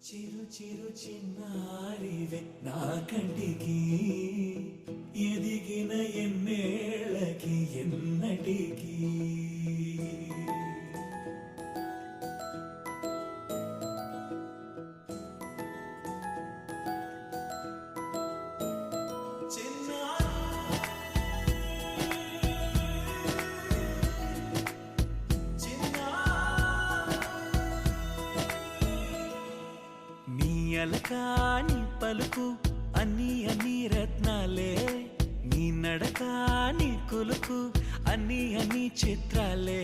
చిరు చిరు చిన్నారివే నా కంటికి ఎదిగిన ఎన్నేళ్ళకి ఎన్నటికి అలకాని పలుకు అన్ని అన్ని రత్నాలే నీ నడకాని కులుకు అన్ని అన్ని చిత్రాలే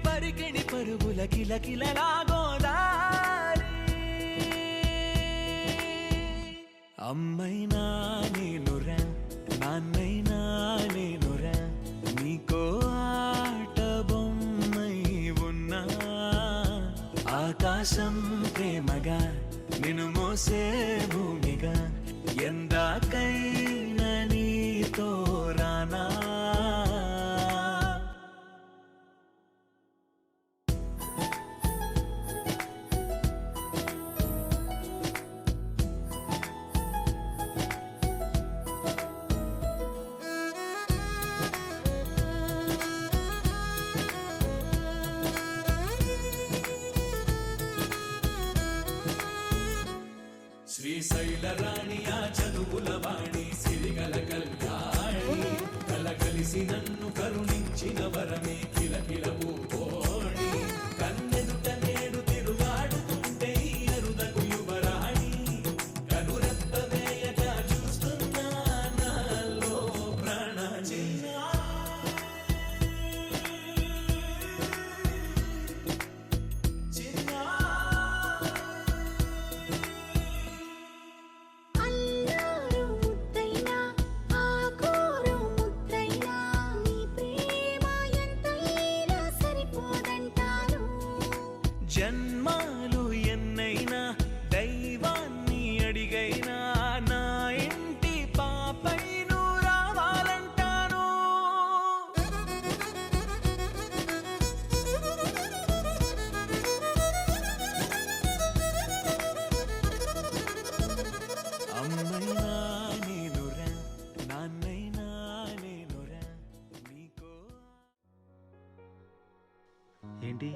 పరికిణి పరుగుల కిలకిలలాగోదారి అమ్మైనా నేనురా నాన్నైనా నేనురా నీకో ఆట బొమ్మై ఉన్నా ఆకాశం ప్రేమగా నిన్ను మోసే భూమిగా ఎందాకైనా నీతో రానా శ్రీశైల రాణియా చదువుల వాణి ఏంటి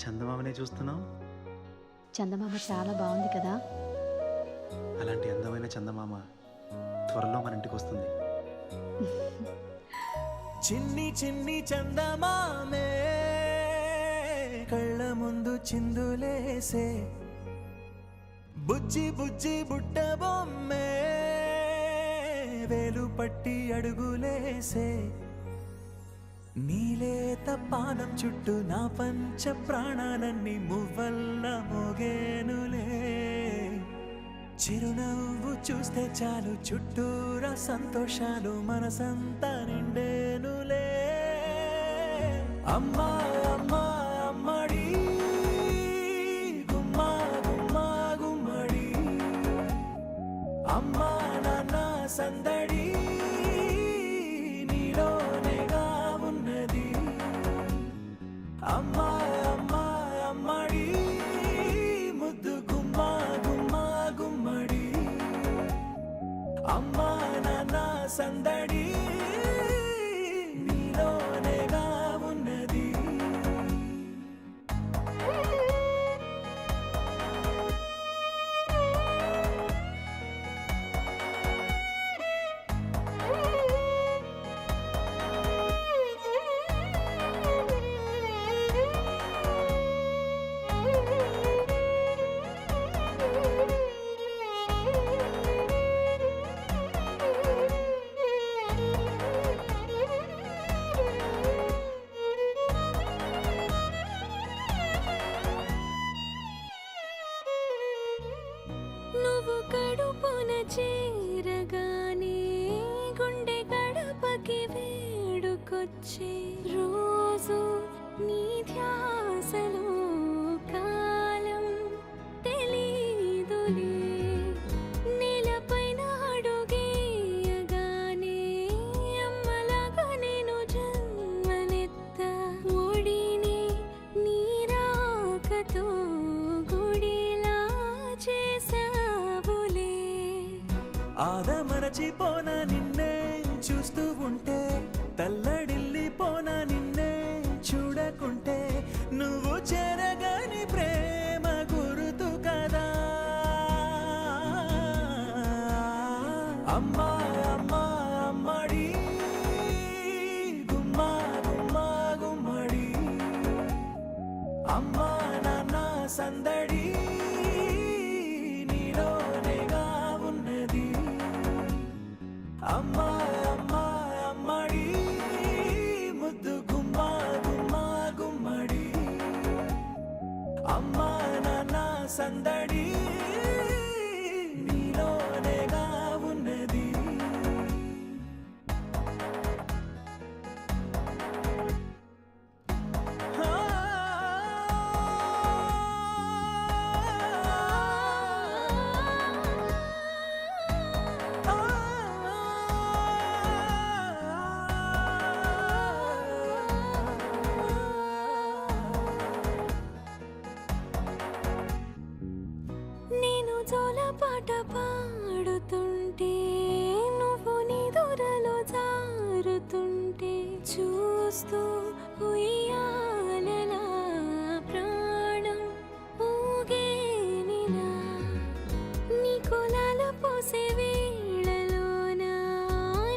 చందమామనే చూస్తున్నావు? చందమామ చాలా బాగుంది కదా. అలాంటి అందమైన చందమామ త్వరలో మన ఇంటికి వస్తుంది. చిన్ని చిన్ని చందమామే కళ్ళ ముందు చిందులేసే, బుజ్జి బుజ్జి బుట్ట బొమ్మే వేలు పట్టి అడుగులేసే, నీలేత పానం చుట్టూ నా పంచ ప్రాణాలన్నీ మువ్వల్ల మోగేనులే, చిరునవ్వు చూస్తే చాలు చుట్టూరా సంతోషాలు మనసంతా నిండేనులే. అమ్మా అమ్మా అమ్మడి గుమ్మా గుమ్మా గుమ్మడి, అమ్మా నాన్న సందడి నీలోనేగా ఉన్నది. అమ్మా అమ్మా అమ్మడి ముద్దు గుమ్మా గుమ్మా గుమ్మడి, అమ్మా నాన్న సందడి నీలోనేగా ఉన్నది. నువ్వు కడుపున చేరగానే గుండె గడపకి వేడుకొచ్చే రోజు నీ ధ్యాసలో కాలం తెలీదులే. నేలపైన అడుగేయగానే అమ్మలాగా నేను జన్మనెత్త, ఒడిని నీ రాకతో గుడిలా చేసావులే. ఆదమరచిపోనా నిన్నే చూస్తూ ఉంటే, తల్లడిల్లిపోనా నిన్నే చూడకుంటే, నువ్వు చెరగని ప్రేమ గురుతు కదా. అమ్మా అమ్మా అమ్మడి గుమ్మా గుమ్మా గుమ్మడి, అమ్మా నాన్న సందడి నీలోనేగా ఉన్నది. అమ్మా అమ్మా అమ్మడి ముద్దు గుమ్మా గుమ్మా గుమ్మడి, అమ్మా నాన్న సందడి నీలోనేగా ఉన్నది. నేను జోలపాట పాడుతుంటే, నువ్వు నీ దూరలో జారుతుంటే, చూస్తూ ఉయ్యాలలా ప్రాణం ఊగేనిలా. నీ కులాల పోసే వేళలోన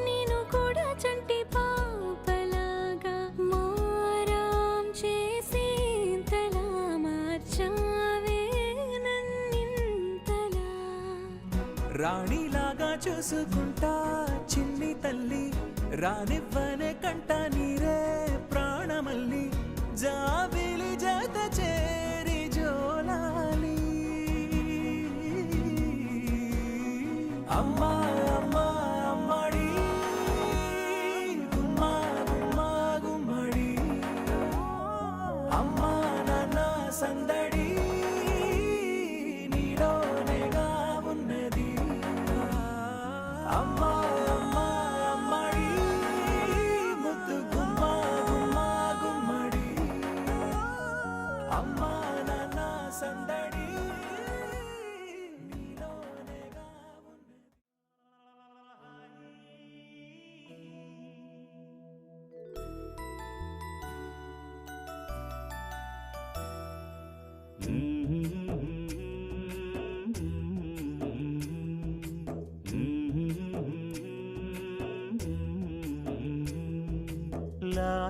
నేను కూడా చంటి పాపలాగా మారాం చేసేంతలా మార్చావే నన్నింతలా. రాణిలాగా చూసుకుంటా చిన్ని తల్లి, రానివ్వనే కంట నీరే ప్రాణమల్లి, జాబిలి జత చేరి జోలాలి. అమ్మా అమ్మా అమ్మడి గుమ్మా గుమ్మా గుమ్మడి, అమ్మా నాన్న సందడి నీలోనేగా ఉన్నది. అమ్మా అమ్మా అమ్మడి ముద్దు గుమ్మా గుమ్మా గుమ్మడి,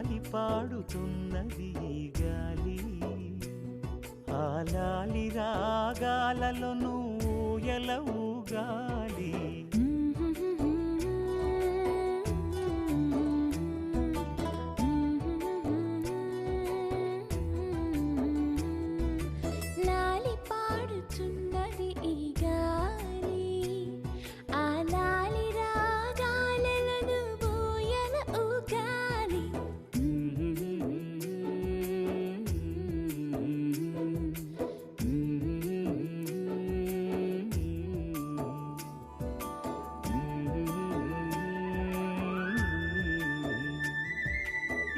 లాలి పాడుతున్నది ఈ గాలి ఆ లాలి రాగాలలో నువ్వు ఎలా ఊగాలి లాలి పాడుచున్నది ఈ గాలి ఆ లాలి రాగాలలో నువ్వు ఎలా ఊగాలి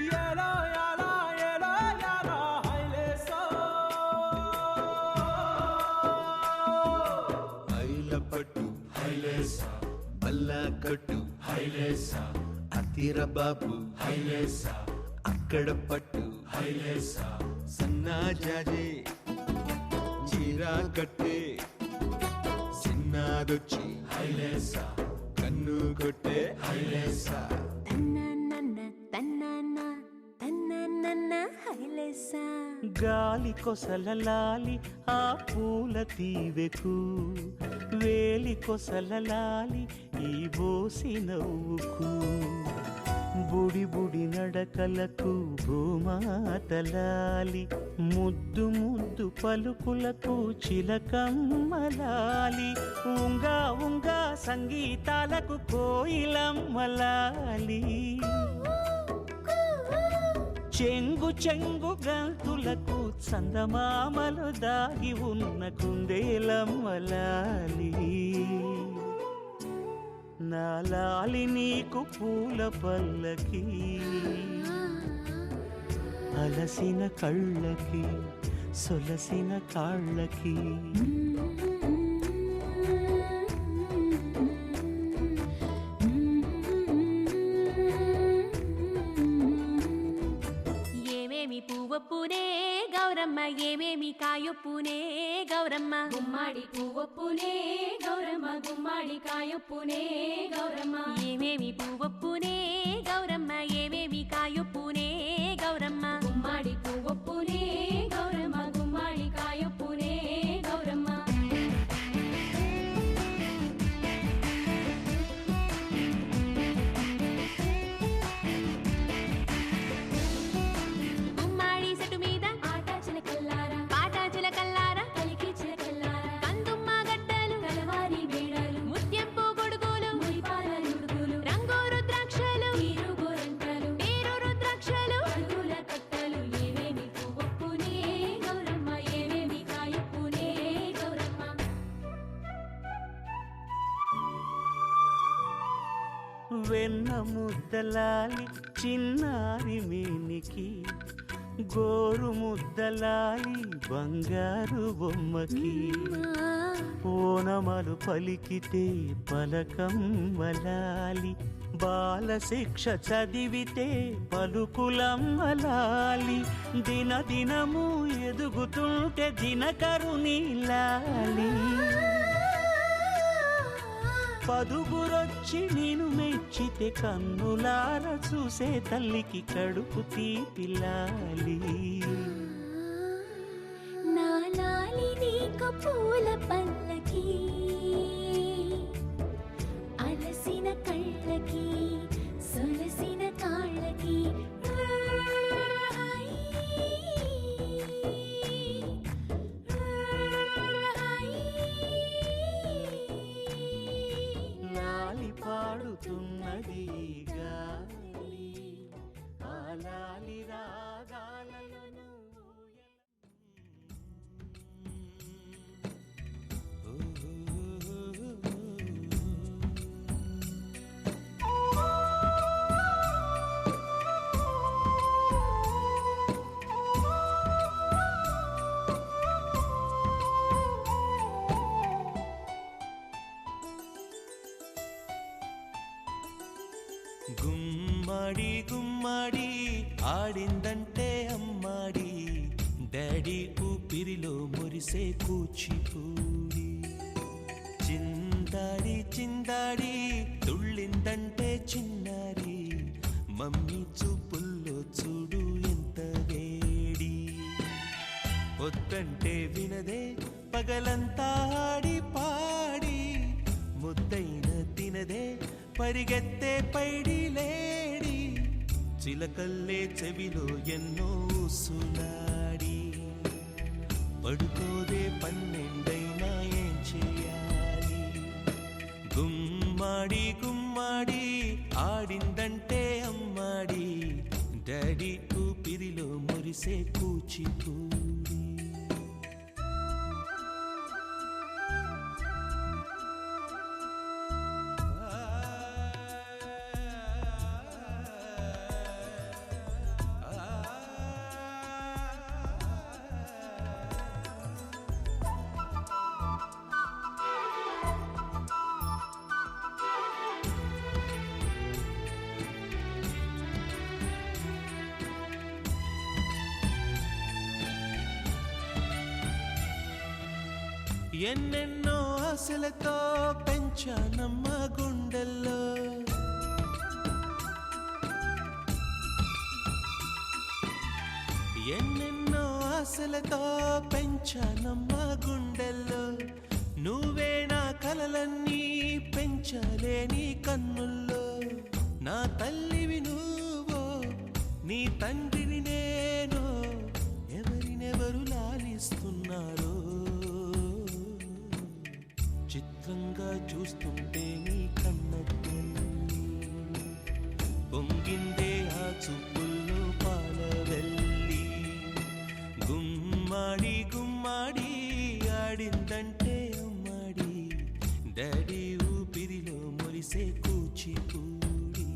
యాలా యాలా యాలా యాలా హైలేసో ఐల పట్టు హైలేసా బల్లా కట్టు హైలేసా అతిర బాబు హైలేసా అక్కడ పట్టు హైలేసా సన్నా జాజే చీరా కట్టే సిన్నాదొచ్చి హైలేసా కన్ను కొట్టే హైలేసా తన్నన్న తన్నన్న తన్నన్న హైలేసా గాలి కొసల లాలి ఆ పూల తీవెకు వేలి కొసల లాలి ఈ బోసి నవ్వుకు బుడి బుడి నడకలకు భూమాతలాలి ముద్దు ముద్దు పలుకులకు చిలకమ్మలాలి ఉంగా ఉంగా సంగీతాలకు కోయిలమ్మలాలి చెంగు చెంగు గంతులకు చందమామలు దాగి ఉన్న కుందేలమ్మలాలి నా లాలి నీకు పూల పల్లకి అలసిన కళ్ళకి సొలసిన కాళ్ళకి ఏమేమి పువ్వొప్పునే గౌరమ్మ ఏమేమి కాయొప్పునే గౌరమ్మ గుమ్మాడి పువ్వొప్పునే గౌరమ్మ గుమ్మాడి కాయొప్పునే గౌరమ్మ ఏమేమి పువ్వొప్పునే గౌరమ్మ ఏమేమి కాయొప్పునే గౌరమ్మ గుమ్మాడి పువ్వొప్పునే గౌరమ్మ గుమ్మాడి కాయొప్పునే గౌరమ్మ గుమ్మాడి చెట్టు మీద ఆట చిలకల్లారా పాట చిలకల్లారా కలికి చిలకల్లారా కందుమ్మ గడ్డలు కలవారి మేడలు ముత్యంపు గొడుగులు మురిపాల నుడుగులు రంగు రుద్రాక్షలు తీరు గోరంటలు పేరు రుద్రాక్షలు అడుగుల కట్టలు ఏమేమి పువ్వొప్పునే గౌరమ్మ ఏమేమి కాయొప్పునే గౌరమ్మ వెన్న ముద్దలాలి చిన్నారి మేనికి గోరు ముద్దలాలి బంగారు బొమ్మకి ఓనమలు పలికితే పలకమ్మలాలి బాల శిక్ష చదివితే పలుకులమ్మలాలి దిన దినము ఎదుగుతుంటే దినకరుని లాలి పదుగురొచ్చి నేను మెచ్చితే కన్నులార చూసే తల్లికి కడుపు తీపిలాలి నా లాలి నీకు పూల పల్లకి అలసిన కళ్ళకి సొలసిన కాళ్ళకి లాలి పాడుతున్నది ఈ గాలి ఆ లాలి రాగాలలో నువ్వు గుమ్మడి గుమ్మడి ఆడిందంటే అమ్మాడి డాడీ ఊపిరిలో మురిసే కూచిపూడి చిందాడి చిందాడి తుళ్ళిందంటే చిన్నారి మమ్మీ చూపుల్లో పొద్దంటే వినదే పగలంతా ఆడి పాడి ముద్దైన తినదే పరిగెత్తే పైడి లేడి చిలకల్లే చెవిలో ఎన్నో సులాడి పడుకోదే పన్నెండైనా ఏం చేయాలి గుమ్మాడి గుమ్మాడి ఆడిందంటే అమ్మాడి డాడీ ఊపిరిలో మురిసే కూచిపూడి ఎన్నెన్నో ఆశలతో పెంచానమ్మ గుండెల్లో ఎన్నెన్నో ఆశలతో పెంచానమ్మ గుండెల్లో నువ్వే నా కలలన్నీ పెంచాలే నీ కన్నుల్లో నా తల్లివి నువ్వో నీ తండ్రిని నేను ఎవరినెవరు లాలిస్తున్నారో చిత్రంగా చూస్తుంటే నీ కన్నట్టు పొంగిందే ఆ చూపుల్లో పాలవెల్లి గుమ్మాడి గుమ్మాడి ఆడిందంటే అమ్మాడి డాడీ ఊపిరిలో మురిసే కూచిపూడి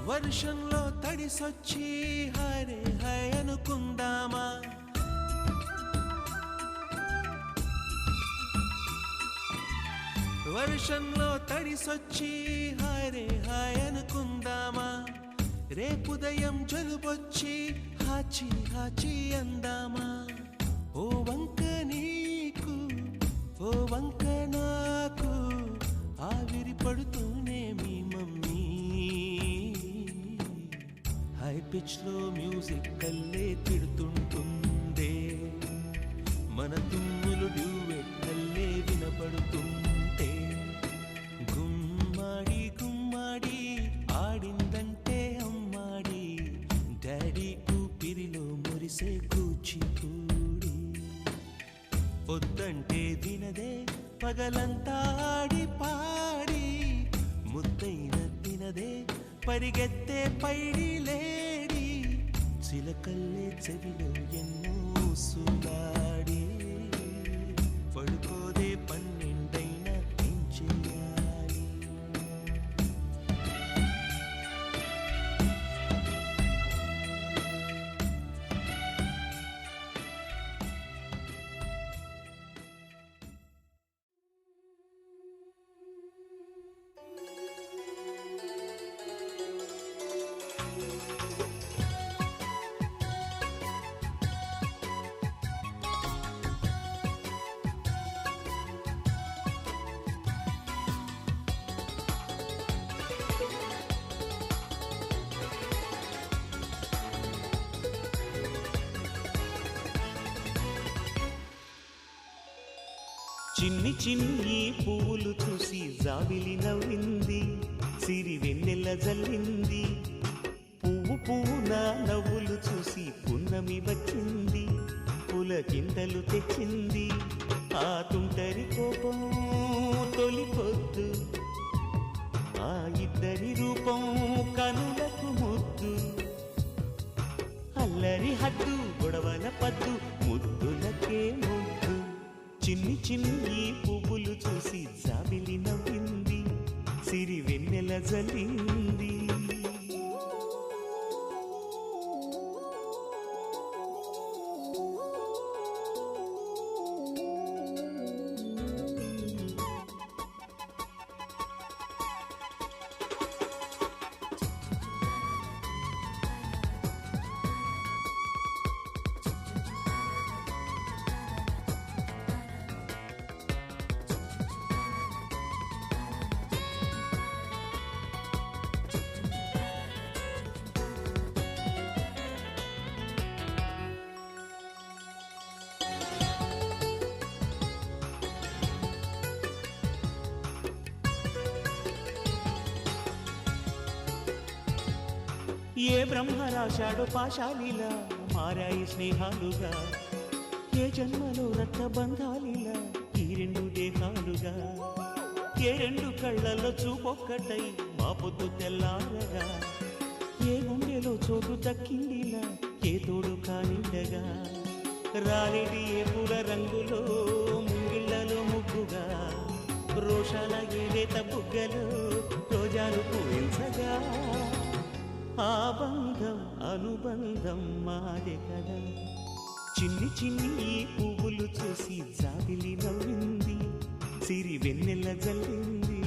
వర్షంలో తడిసొచ్చి హరే హై అనుకుందామా వర్షంలో తడిసొచ్చి హరే హై అనుకుందామా రేపుదయం జలుబొచ్చి హాచి హాచి అందామా ఓ వంక నీకు ఓ వంక నాకు ఆవిరి పడుతూనే మీ మమ్మీ హై పిచ్ లో మ్యూజిక్ కల్లే తిడుతుంటుందే మన తుమ్ములు డ్యూయెట్ కల్లే వినపడుతుంటే గుమ్మాడి గుమ్మాడి ఆడిందంటే అమ్మాడి డాడీ ఊపిరిలో మురిసే కూచిపూడి పొద్దంటే వినదే పగలంతా ఆడి పాడి ముద్దైన తినదే పరిగెత్తే పైడి లేడి చిలకల్లే చెవిలో ఎన్నో సులాడి పడుకోదే పన్నెండైనా ఏం చేయాలి చిన్ని చిన్ని పువ్వులు చూసి జాబిలి నవ్వింది సిరి వెన్నెల జల్లింది పువ్వు పువ్వున నవ్వులు చూసి పున్నమి వచ్చింది పులకింతలు తెచ్చింది ఆ తుంటరి కోపం తొలి పొద్దు ఆ ఇద్దరి రూపం కనులకు ముద్దు అల్లరి హద్దు గొడవల పద్దు ముద్దులకే ముద్దు చిన్ని చిన్ని పువ్వులు చూసి జాబిలి నవ్వింది సిరి వెన్నెల జల్లింది. 「ఏ బ్రహ్మ రాశాడో పాశాలిలా మారాయి స్నేహాలుగా, ఏ జన్మలో రక్త బంధాలిలా ఈ రెండు దేహాలుగా, ఏ రెండు కళ్ళల్లో చూపొక్కటై మా పొద్దు తెల్లారగా, ఏ గుండెలో చోటు దక్కిందిలా ఏ తోడు కానిండగా, రాలేటి ఏ పూల రంగులో ముంగిళ్ళలో ముగ్గుగా, రోషాల ఏలేత బుగ్గలు రోజాలు పూయించగా, ఆ బంధం అనుబంధం మాదే కదా. చిన్ని చిన్ని ఈ పువ్వులు చూసి జాబిలి నవ్వింది, సిరి వెన్నెల జల్లింది.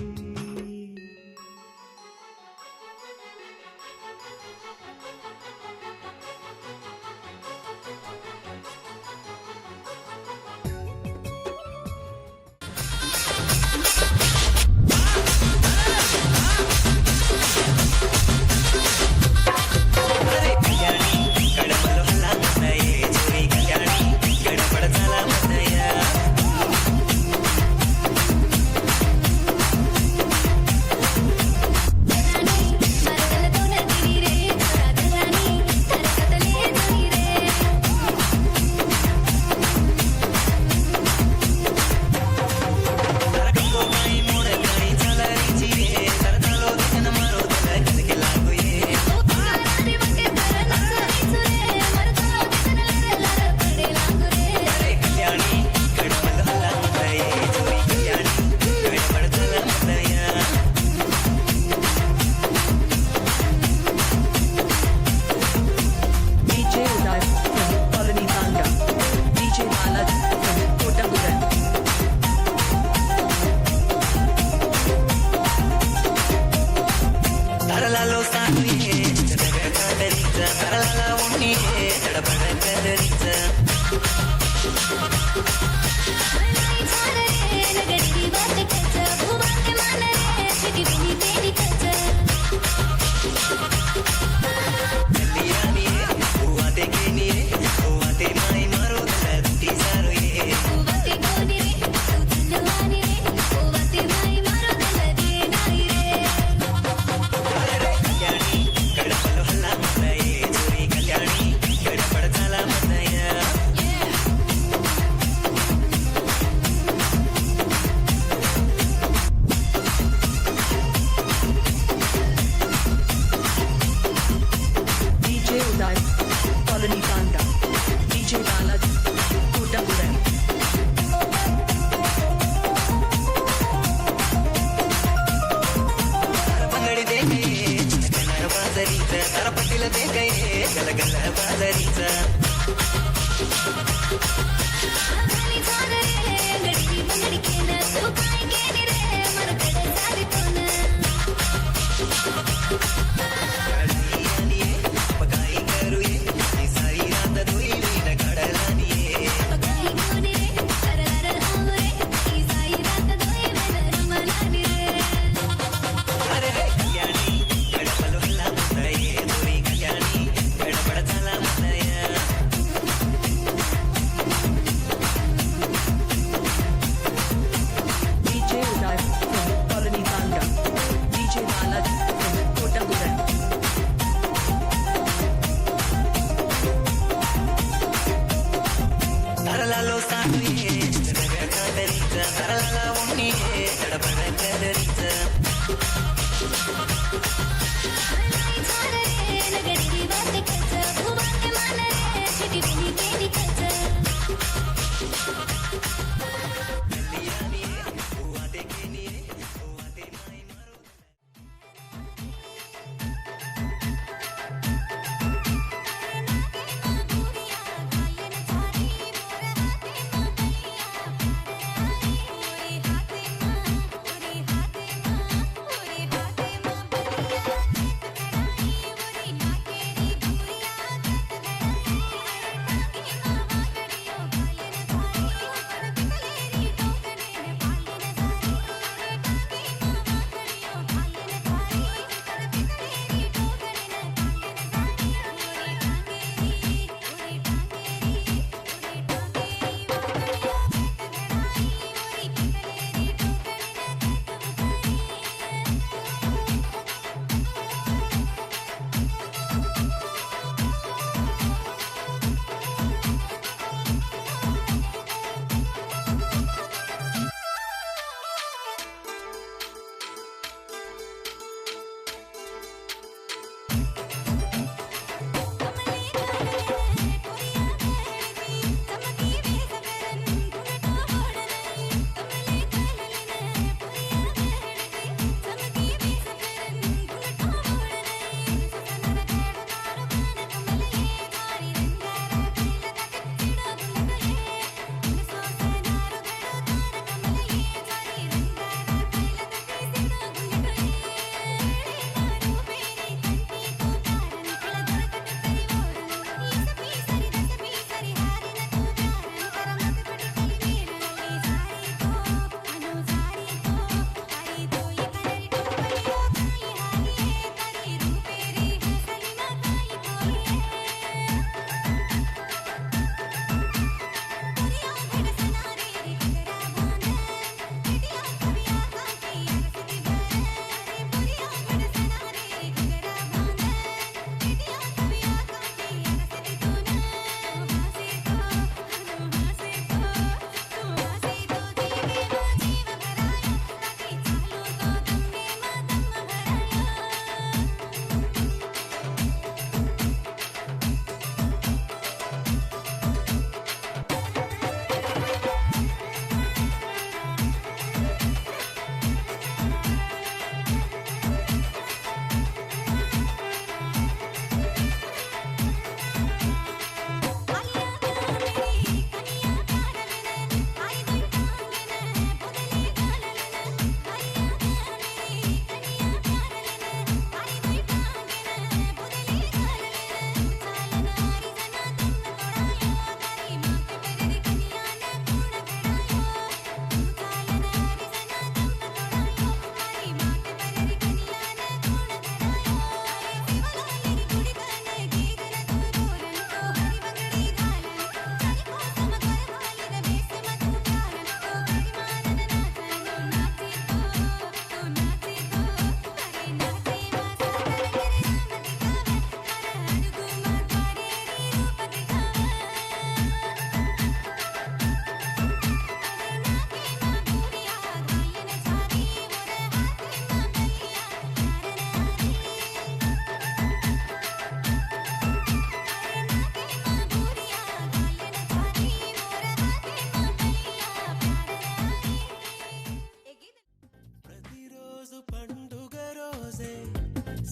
ప్రతిరోజు పండుగ రోజే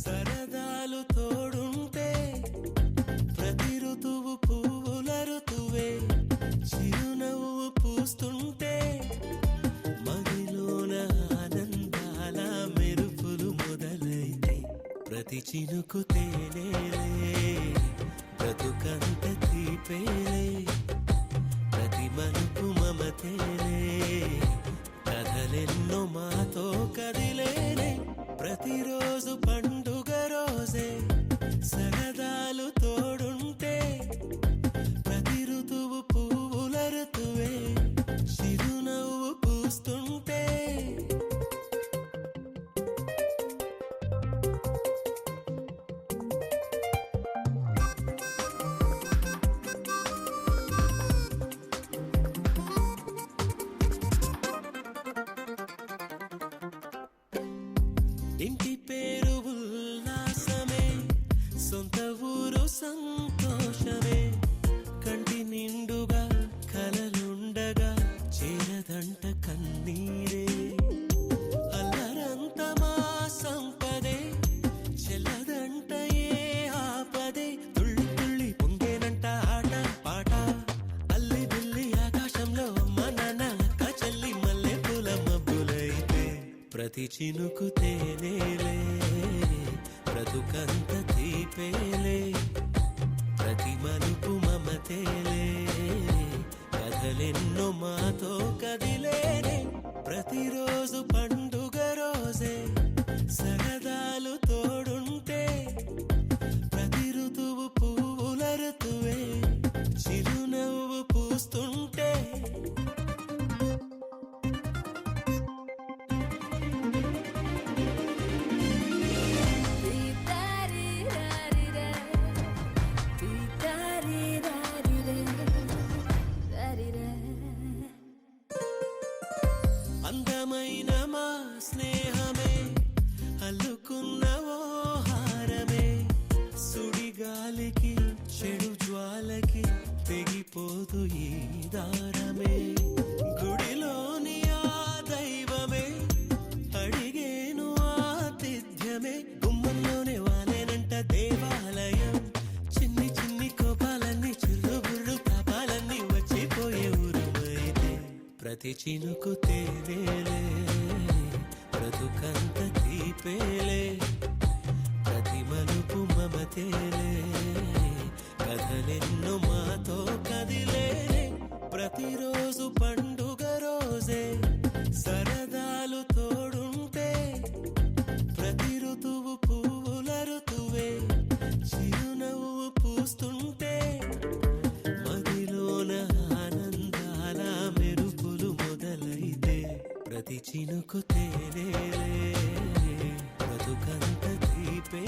సరదాలు తోడుంటే ప్రతి ఋతువు పువ్వుల ఋతువే చిరునవ్వు పూస్తుంటే మదిలోన ఆనందాల మెరుపులు మొదలైతే ప్రతి చినుకు తేనేలే బ్రతుకంత తీపేలే ప్రతి మలుపు మమతేలే కథలెన్నో మాతో కదిలేనే ప్రతిరోజు పండుగ రోజే సరదాలు తోడుంటే ప్రతి ఋతువు పువ్వుల ఋతువే చిరునవ్వు పూస్తుంటే ఇంటి పేరు ఉల్లాసమే సొంత ఊరు సంతోషమే కంటి నిండుగా కలలుండగా చేరదంట కన్నీరే అల్లరంత మా సంపదే చెల్లదంట ఏ ఆపదే తుళ్ళి తుళ్ళి పొంగేనంట ఆట పాట అల్లి బిల్లి ఆకాశంలో అమ్మ నాన్న అక్క చెల్లి మల్లె పూల మబ్బులైతే ప్రతి చినుకు తేనేలే బ్రతుకంత తీపేలే ప్రతి మలుపు మమతేలే కథలెన్నో మాతో కదిలేనే ప్రతిరోజు పండుగ రోజే సరదాలు తోడుంటే ప్రతి ఋతువు పువ్వుల ఋతువే చిరునవ్వు పూస్తుంటే అందమైన మా స్నేహమే అల్లుకున్న ఓ హారమే సుడిగాలికి చెడు జ్వాలకి తెగిపోదు ఈ దారమే గుడిలోని ఆ దైవమే అడిగేను ఆతిథ్యమే గుమ్మంలోనే వాలేనంట దేవాలయం చిన్ని చిన్ని కోపాలన్నీ చిల్లుబుర్రు పాపాలన్నీ వచ్చిపోయే ఊరుమైతే ప్రతి చినుకు తేనేలే బ్రతుకంత తీపేలే ప్రతి మలుపు మమతేలే కథలెన్నో మాతో కదిలే ప్రతిరోజు పండుగ రోజే సరదాలు తోడుంటే ప్రతి ఋతువు పువ్వుల ఋతువే చిరునవ్వు పూస్తుంటే మదిలోన ఆనందాల మెరుపులు మొదలైతే ప్రతి చినుకు తేనేలే బ్రతుకంత తీపే